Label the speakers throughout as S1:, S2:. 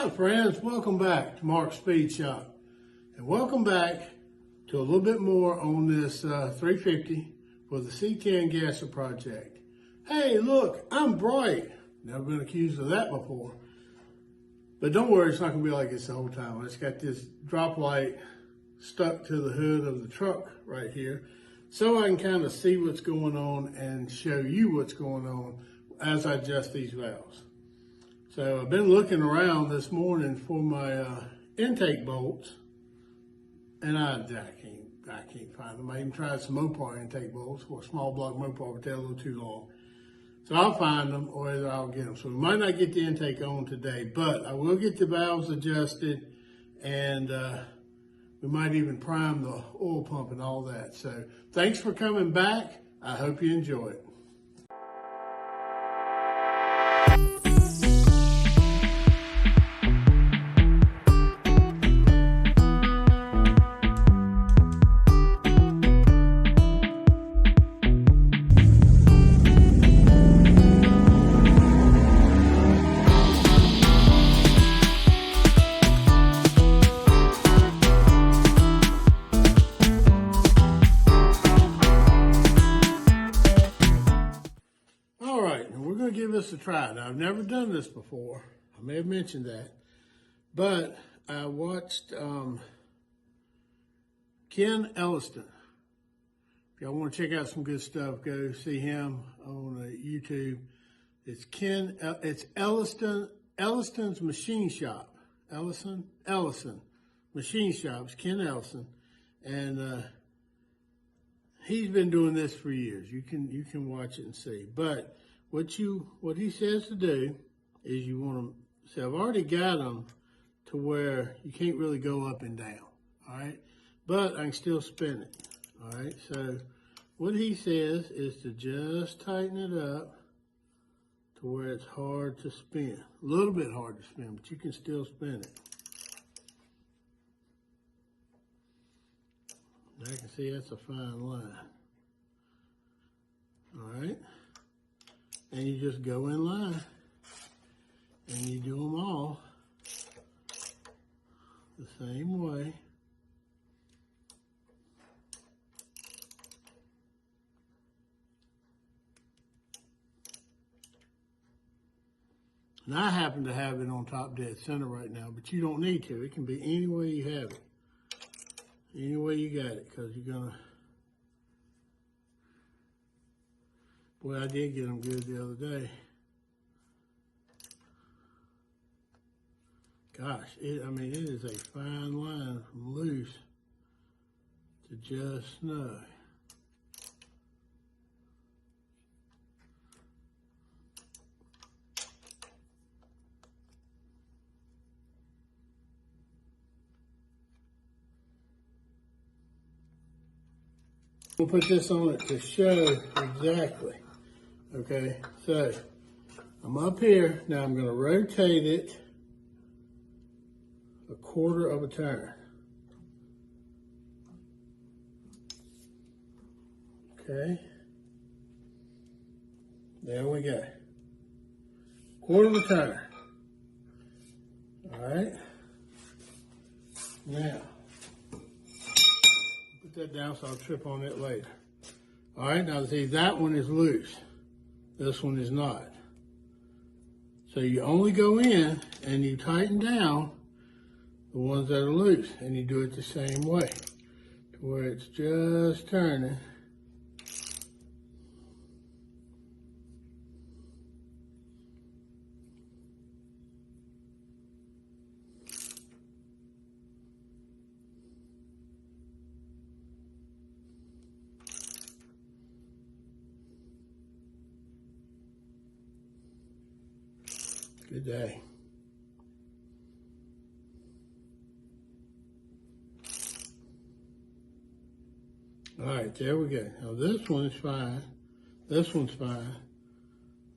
S1: Hi friends, welcome back to Mark's Speed Shop. And welcome back to a little bit more on this 350 for the C10 gasser project. Hey look, I'm bright. Never been accused of that before. But don't worry, it's not gonna be like this the whole time. I just got this drop light stuck to the hood of the truck right here so I can kind of see what's going on and show you what's going on as I adjust these valves. So I've been looking around this morning for my intake bolts, and I can't find them. I even tried some Mopar intake bolts for a small block Mopar, but they're a little too long. So I'll find them, or either I'll get them. So we might not get the intake on today, but I will get the valves adjusted, and we might even prime the oil pump and all that. So thanks for coming back. I hope you enjoy it. Give this a try. Now, I've never done this before. I may have mentioned that, but I watched Ken Elliston. If y'all want to check out some good stuff, go see him on YouTube. It's Elliston's Machine Shop. Ellison Machine Shop's Ken Ellison, and he's been doing this for years. You can watch it and see, but what he says to do is you want to, so I've already got them to where you can't really go up and down, all right? But I can still spin it, all right? So what he says is to just tighten it up to where it's hard to spin. A little bit hard to spin, but you can still spin it. And I can see that's a fine line, all right? And you just go in line and you do them all the same way. And I happen to have it on top dead center right now, but you don't need to. It can be any way you have it. Any way you got it, because you're gonna, boy, I did get them good the other day. Gosh, it is a fine line from loose to just snug. We'll put this on it to show exactly. Okay, so I'm up here. Now I'm going to rotate it a quarter of a turn. Okay, there we go. Quarter of a turn. All right, now put that down so I'll trip on it later. All right, now see, that one is loose. This one is not. So you only go in and you tighten down the ones that are loose, and you do it the same way to where it's just turning. Good day. All right, there we go. Now this one's fine. This one's fine.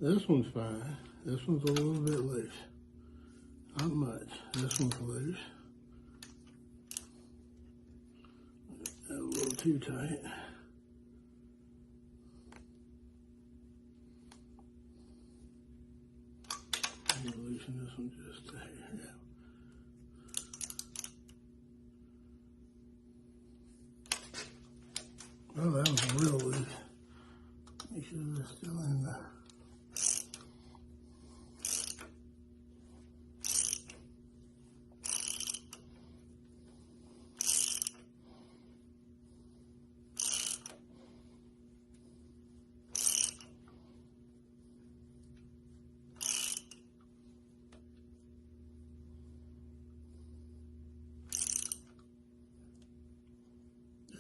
S1: This one's fine. This one's a little bit loose. Not much. This one's loose. A little too tight. Loosen this one just a hair. Yeah. Oh, that was real loose. Make sure they're still in there.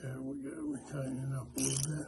S1: There we go. We tighten it up a little bit.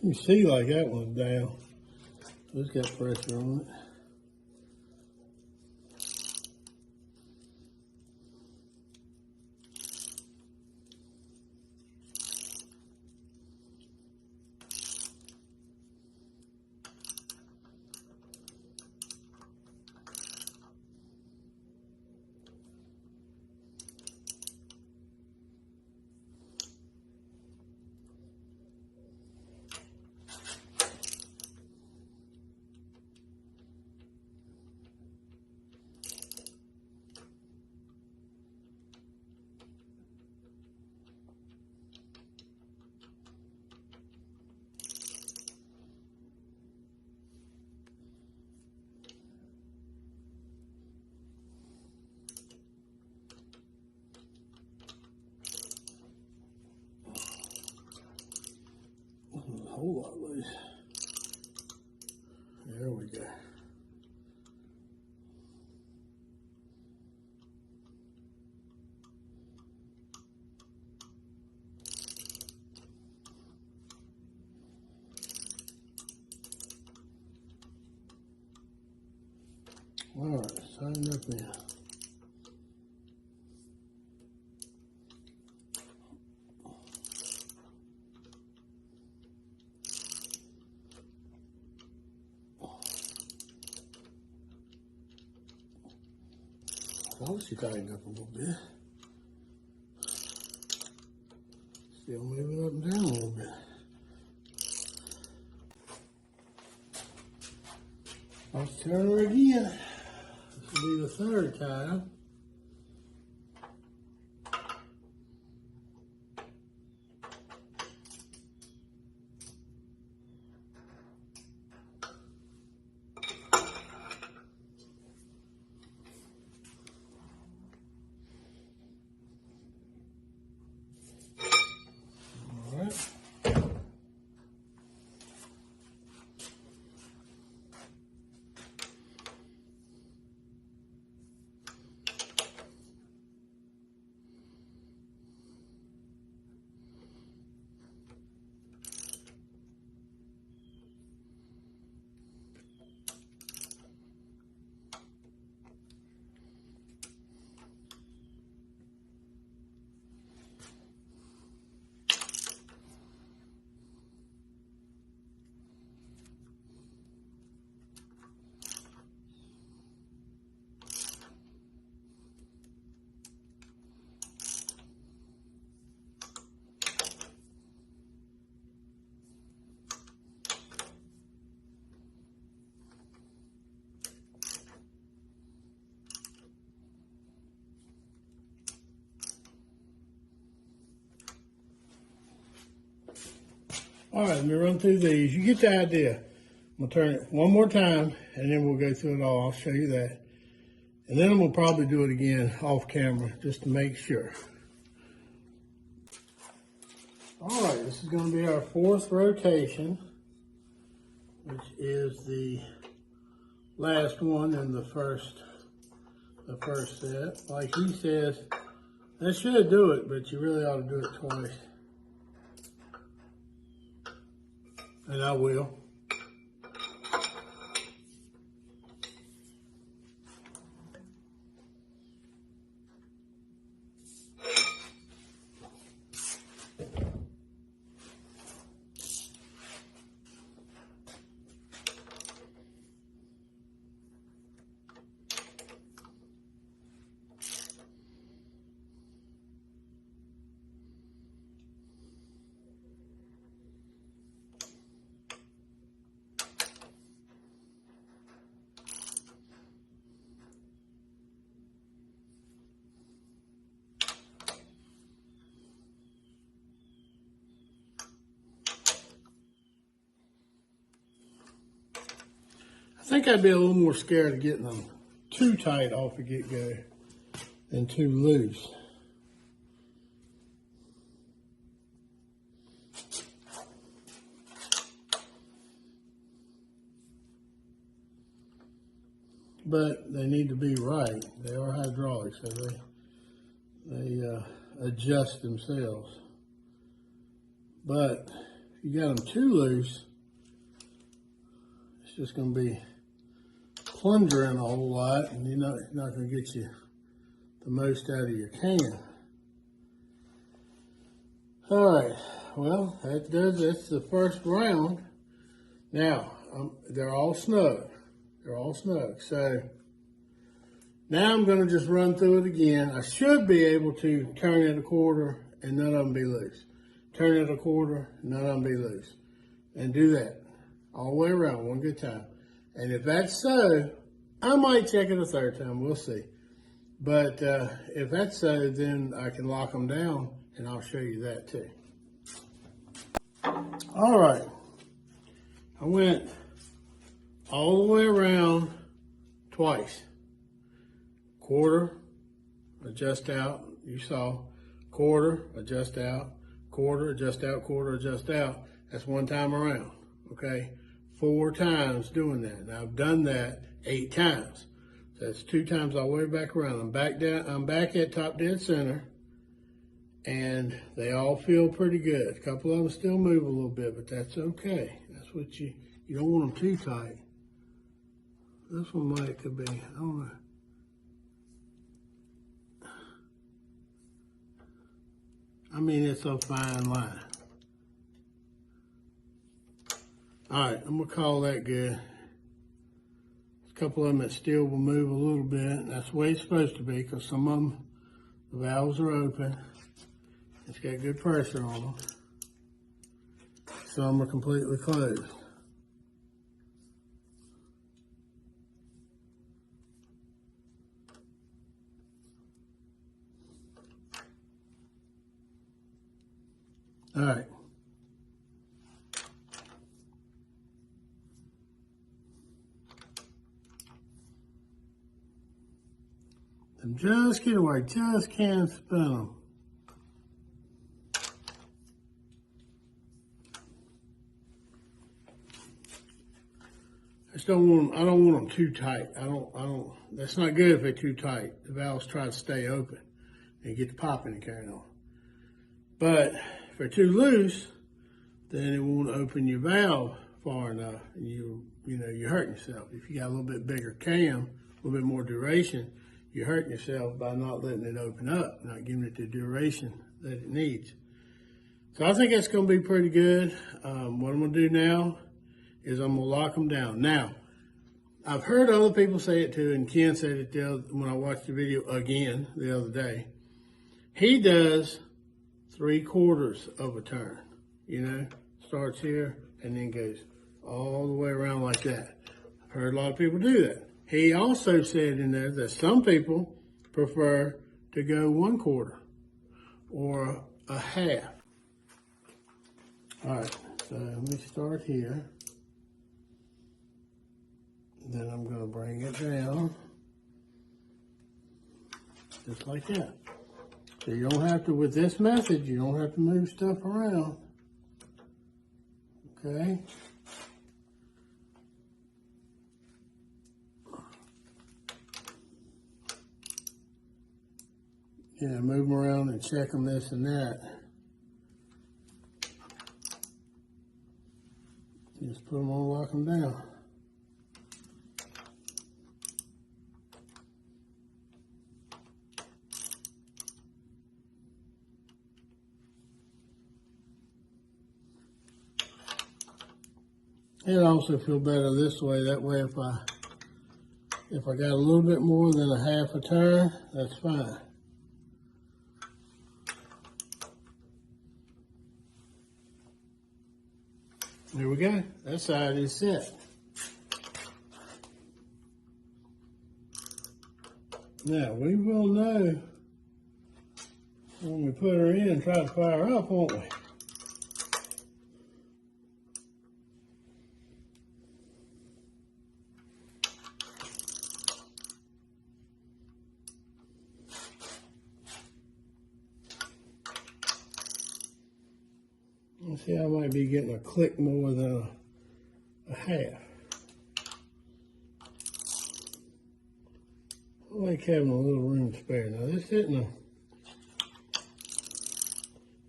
S1: You see, like that one's down. It's got pressure on it. A whole lot loose. There we go. All right, tighten up now. Well, she tightened up a little bit. Still moving up and down a little bit. Let's turn her again. This will be the third time. All right, let me run through these. You get the idea. I'm gonna turn it one more time and then we'll go through it all. I'll show you that. And then I'm gonna probably do it again off camera just to make sure. All right, this is gonna be our fourth rotation, which is the last one in the first set. Like he says, that should do it, but you really ought to do it twice. and I will. I think I'd be a little more scared of getting them too tight off the get-go than too loose. But they need to be right. They are hydraulic, so they adjust themselves. But if you got them too loose, it's just going to be plunging a whole lot, and you're not going to get you the most out of your can. All right, well, that's the first round. Now, they're all snug. They're all snug. So now I'm going to just run through it again. I should be able to turn it a quarter and none of them be loose. Turn it a quarter, none of them be loose. And do that all the way around, one good time. And if that's so, I might check it a third time. We'll see. But if that's so, then I can lock them down, and I'll show you that too. All right. I went all the way around twice. Quarter, adjust out. You saw. Quarter, adjust out. Quarter, adjust out. Quarter, adjust out. That's one time around. Okay? 4 times doing that. Now I've done that 8 times. So that's 2 times all the way back around. I'm back down. I'm back at top dead center, and they all feel pretty good. A couple of them still move a little bit, but that's okay. That's what you don't want them too tight. This one could be. I don't know. I mean, it's a fine line. All right, I'm gonna call that good. A couple of them that still will move a little bit. That's the way it's supposed to be, because some of them, the valves are open. It's got good pressure on them. Some are completely closed. All right. And just get away, just can't spin them. I don't want them too tight. That's not good if they're too tight. The valves try to stay open and get the popping and carrying on. But if they're too loose, then it won't open your valve far enough, and you're hurting yourself. If you got a little bit bigger cam, a little bit more duration, you're hurting yourself by not letting it open up, not giving it the duration that it needs. So I think that's going to be pretty good. What I'm going to do now is I'm going to lock them down. Now, I've heard other people say it too, and Ken said it when I watched the video again the other day. He does 3/4 of a turn, starts here and then goes all the way around like that. I've heard a lot of people do that. He also said in there that some people prefer to go 1/4 or a half. All right, so let me start here. Then I'm going to bring it down just like that. So you don't have to, with this method, you don't have to move stuff around. Okay? Yeah, move them around and check them this and that. what I'm gonna lock them down. It also feel better this way. That way, if I got a little bit more than a half a turn, that's fine. There we go. That side is set. Now we will know when we put her in and try to fire up, won't we? Let's see, I might be getting a click more than a half. I like having a little room spare. Now this isn't a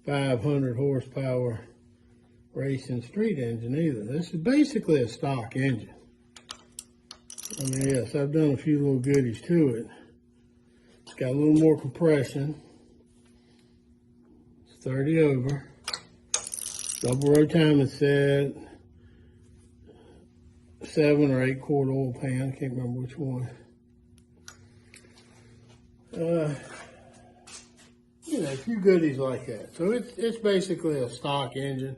S1: 500 horsepower racing street engine either. This is basically a stock engine. I mean, yes, I've done a few little goodies to it. It's got a little more compression. It's 30 over. Double row timing set. 7 or 8 quart oil pan. I can't remember which one. You know, a few goodies like that. So it's basically a stock engine.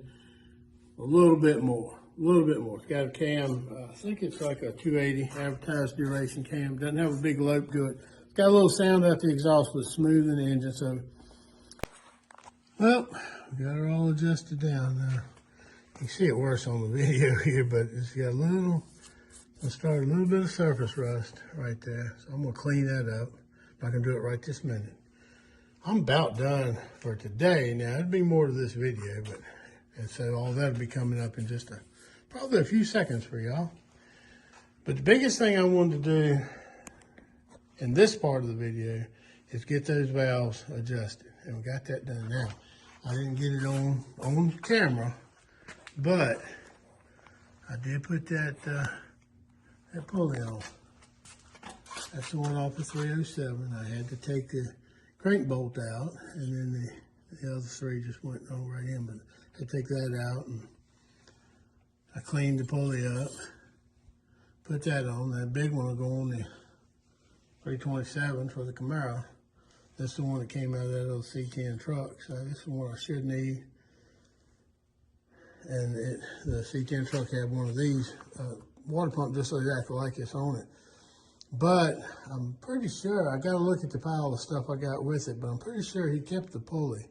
S1: A little bit more. It's got a cam. I think it's like a 280 advertised duration cam. Doesn't have a big lope to it. It's got a little sound out the exhaust, but smooth in the engine. So, well, we got her all adjusted down now. You can see it worse on the video here, but it's got a little, let's start a little bit of surface rust right there. So I'm gonna clean that up. I'm not gonna do it right this minute. I'm about done for today. Now, there'd be more to this video, but, and so all that'll be coming up in just probably a few seconds for y'all. But the biggest thing I wanted to do in this part of the video is get those valves adjusted. And we got that done now. I didn't get it on camera, but I did put that pulley on. That's the one off of 307. I had to take the crank bolt out, and then the other three just went on right in. But I had to take that out, and I cleaned the pulley up, put that on. That big one will go on the 327 for the Camaro. This is the one that came out of that little C10 truck. So this is the one I should need. And the C10 truck had one of these water pump just exactly like this on it. But I'm pretty sure, I got to look at the pile of stuff I got with it, but I'm pretty sure he kept the pulley.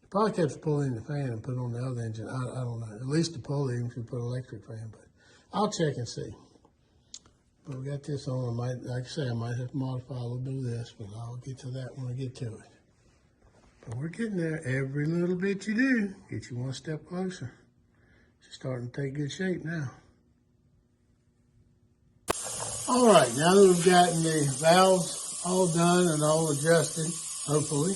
S1: He probably kept the pulley in the fan and put it on the other engine. I don't know. At least the pulley, even if you put an electric fan. But I'll check and see. But we got this on. Like I say, I might have to modify a little bit of this, but I'll get to that when I get to it. But we're getting there. Every little bit you do gets you one step closer. It's starting to take good shape now. All right, now that we've gotten the valves all done and all adjusted, hopefully,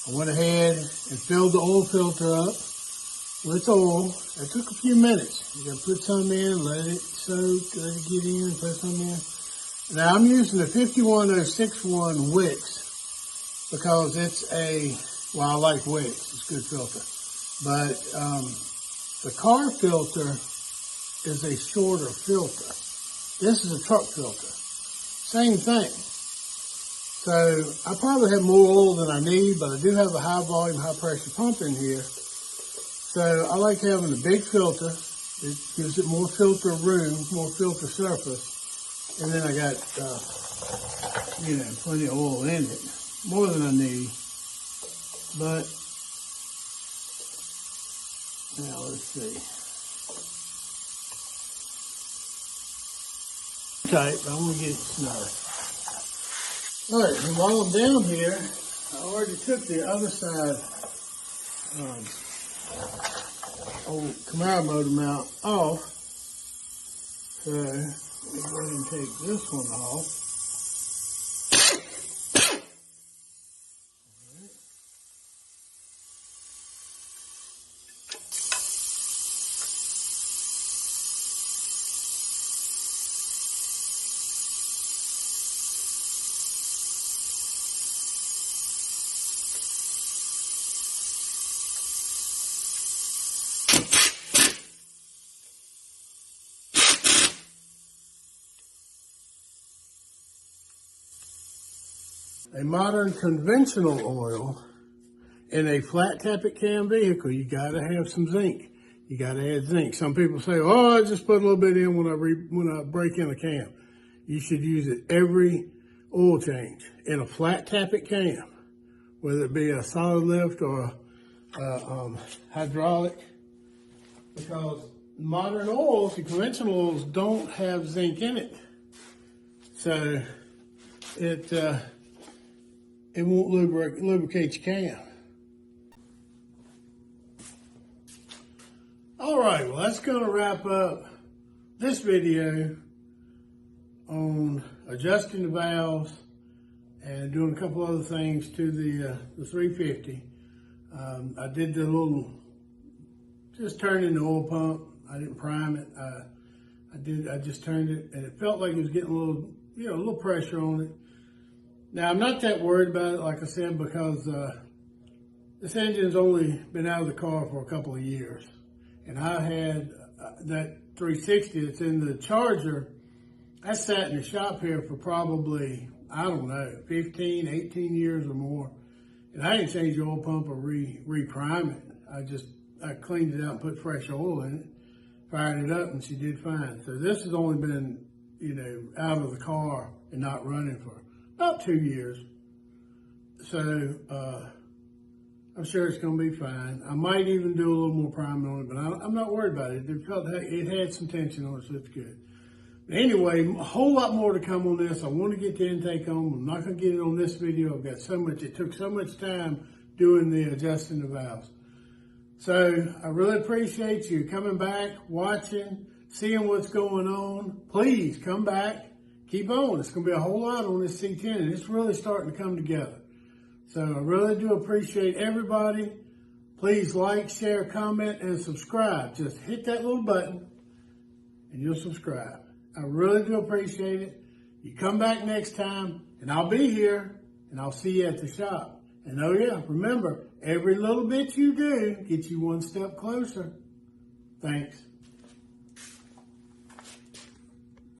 S1: I went ahead and filled the oil filter up with oil. It took a few minutes. You got to put some in, let it soak, let it get in, and put some in. Now I'm using the 51061 Wicks because it's well, I like Wicks. It's a good filter. But the car filter is a shorter filter. This is a truck filter. Same thing. So I probably have more oil than I need, but I do have a high volume, high pressure pump in here. So I like having a big filter. It gives it more filter room, more filter surface. And then I got, plenty of oil in it. More than I need. But, now let's see. Tight, but I'm going to get it snug. All right, and while I'm down here, I already took the other side old Camaro motor mount off. So let me go ahead and take this one off. a modern conventional oil in a flat tappet cam vehicle, you gotta have some zinc. You gotta add zinc. Some people say, "Oh, I just put a little bit in when I break in a cam." You should use it every oil change in a flat tappet cam, whether it be a solid lift or hydraulic, because modern oils, the conventional oils, don't have zinc in it, so it won't lubricate your cam. All right, well, that's going to wrap up this video on adjusting the valves and doing a couple other things to the 350. I did the just turning the oil pump. I didn't prime it. I just turned it, and it felt like it was getting a little pressure on it. Now, I'm not that worried about it, like I said, because this engine's only been out of the car for a couple of years. And I had that 360 that's in the Charger. I sat in the shop here for probably, I don't know, 15, 18 years or more. And I didn't change the oil pump or re-prime it. I cleaned it out and put fresh oil in it, fired it up, and she did fine. So this has only been, out of the car and not running for about 2 years. So, I'm sure it's going to be fine. I might even do a little more priming on it, but I'm not worried about it. It had some tension on it, so it's good. But anyway, a whole lot more to come on this. I want to get the intake on. I'm not going to get it on this video. I've got it took so much time doing the adjusting the valves. So I really appreciate you coming back, watching, seeing what's going on. Please come back. Keep on. It's going to be a whole lot on this C10, and it's really starting to come together. So I really do appreciate everybody. Please like, share, comment, and subscribe. Just hit that little button and you'll subscribe. I really do appreciate it. You come back next time and I'll be here and I'll see you at the shop. And oh yeah, remember, every little bit you do gets you one step closer. Thanks.